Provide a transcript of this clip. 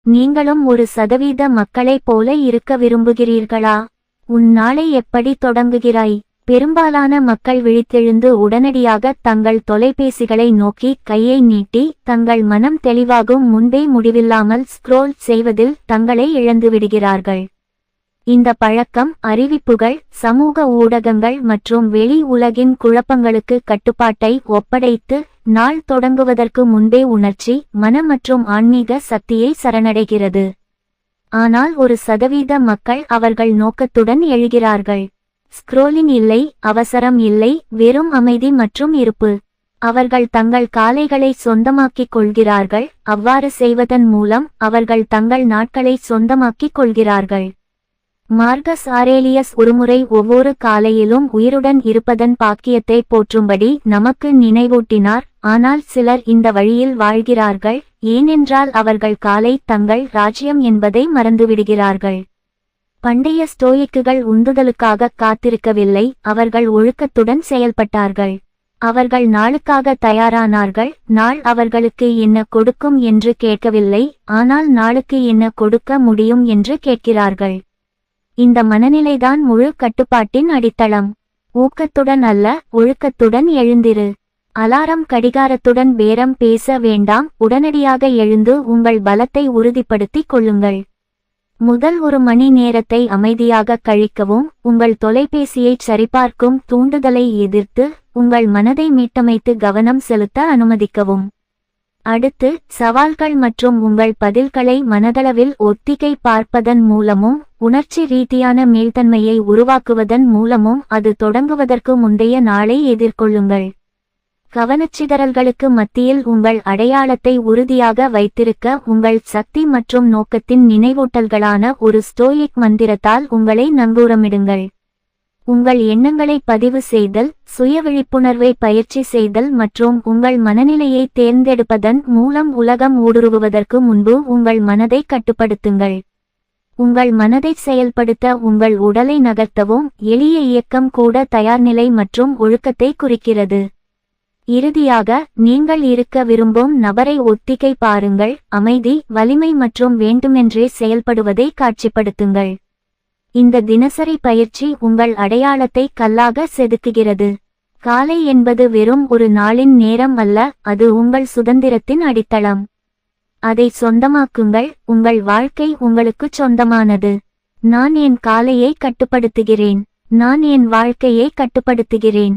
நீங்களும் ஒரு சதவீத மக்களைப் போல இருக்க விரும்புகிறீர்களா? உன் நாளை எப்படி தொடங்குகிறாய்? பெரும்பாலான மக்கள் விழித்தெழுந்து உடனடியாக தங்கள் தொலைபேசிகளை நோக்கி கையை நீட்டி தங்கள் மனம் தெளிவாகும் முன்பே முடிவில்லாமல் ஸ்க்ரோல் செய்வதில் தங்களை இழந்துவிடுகிறார்கள். இந்த பழக்கம் அறிவிப்புகள், சமூக ஊடகங்கள் மற்றும் வெளி உலகின் குழப்பங்களுக்கு கட்டுப்பாட்டை ஒப்படைத்து நாள் தொடங்குவதற்கு முன்பே உணர்ச்சி, மன மற்றும் ஆன்மீக சக்தியை சரணடைகிறது. ஆனால் 1% மக்கள் அவர்கள் நோக்கத்துடன் எழுகிறார்கள். ஸ்க்ரோலிங் இல்லை, அவசரம் இல்லை, வெறும் அமைதி மற்றும் இருப்பு. அவர்கள் தங்கள் காலைகளை சொந்தமாக்கிக் கொள்கிறார்கள். அவ்வாறு செய்வதன் மூலம் அவர்கள் தங்கள் நாட்களை சொந்தமாக்கிக் கொள்கிறார்கள். மார்கஸ் ஆரேலியஸ் ஒருமுறை ஒவ்வொரு காலையிலும் உயிருடன் இருப்பதன் பாக்கியத்தை போற்றும்படி நமக்கு நினைவூட்டினார். ஆனால் சிலர் இந்த வழியில் வாழ்கிறார்கள், ஏனென்றால் அவர்கள் காலை தங்கள் ராஜ்யம் என்பதை மறந்துவிடுகிறார்கள். பண்டைய ஸ்டோயிக்குகள் உந்துதலுக்காக காத்திருக்கவில்லை, அவர்கள் ஒழுக்கத்துடன் செயல்பட்டார்கள். அவர்கள் நாளுக்காக தயாரானார்கள். நாள் அவர்களுக்கு என்ன கொடுக்கும் என்று கேட்கவில்லை, ஆனால் நாளுக்கு என்ன கொடுக்க முடியும் என்று கேட்கிறார்கள். இந்த மனநிலைதான் முழு கட்டுப்பாட்டின் அடித்தளம். ஊக்கத்துடன் அல்ல, ஒழுக்கத்துடன் எழுந்திரு. அலாரம் கடிகாரத்துடன் பேரம் பேச வேண்டாம், உடனடியாக எழுந்து உங்கள் பலத்தை உறுதிப்படுத்திக் கொள்ளுங்கள். முதல் 1 மணி நேரத்தை அமைதியாக கழிக்கவும், உங்கள் தொலைபேசியைச் சரிபார்க்கும் தூண்டுதலை எதிர்த்து உங்கள் மனதை மீட்டமைத்து கவனம் செலுத்த அனுமதிக்கவும். அடுத்து, சவால்கள் மற்றும் உங்கள் பதில்களை மனதளவில் ஒத்திகை பார்ப்பதன் மூலமும் உணர்ச்சி ரீதியான மேல்தன்மையை உருவாக்குவதன் மூலமும் அது தொடங்குவதற்கு முந்தைய நாளை எதிர்கொள்ளுங்கள். கவனச்சிதறல்களுக்கு மத்தியில் உங்கள் அடையாளத்தை உறுதியாக வைத்திருக்க உங்கள் சக்தி மற்றும் நோக்கத்தின் நினைவூட்டல்களான ஒரு ஸ்டோயிக் மந்திரத்தால் உங்களை நங்கூரமிடுங்கள். உங்கள் எண்ணங்களை பதிவு செய்தல், சுய விழிப்புணர்வை பயிற்சி செய்தல் மற்றும் உங்கள் மனநிலையை தேர்ந்தெடுப்பதன் மூலம் உலகம் ஊடுருவுவதற்கு முன்பு உங்கள் மனதை கட்டுப்படுத்துங்கள். உங்கள் மனதை செயல்படுத்த உங்கள் உடலை நகர்த்தவும் எளிய இயக்கம் கூட தயார்நிலை மற்றும் ஒழுக்கத்தை குறிக்கிறது. இறுதியாக, நீங்கள் இருக்க விரும்பும் நபரை ஒத்திகை பாருங்கள். அமைதி, வலிமை மற்றும் வேண்டுமென்றே செயல்படுவதை காட்சிப்படுத்துங்கள். இந்த தினசரி பயிற்சி உங்கள் அடையாளத்தை கல்லாக செதுக்குகிறது. காலை என்பது வெறும் ஒரு நாளின் நேரம் அல்ல, அது உங்கள் சுதந்திரத்தின் அடித்தளம். அதை சொந்தமாக்குங்கள். உங்கள் வாழ்க்கை உங்களுக்குச் சொந்தமானது. நான் என் காலையை கட்டுப்படுத்துகிறேன். நான் என் வாழ்க்கையை கட்டுப்படுத்துகிறேன்.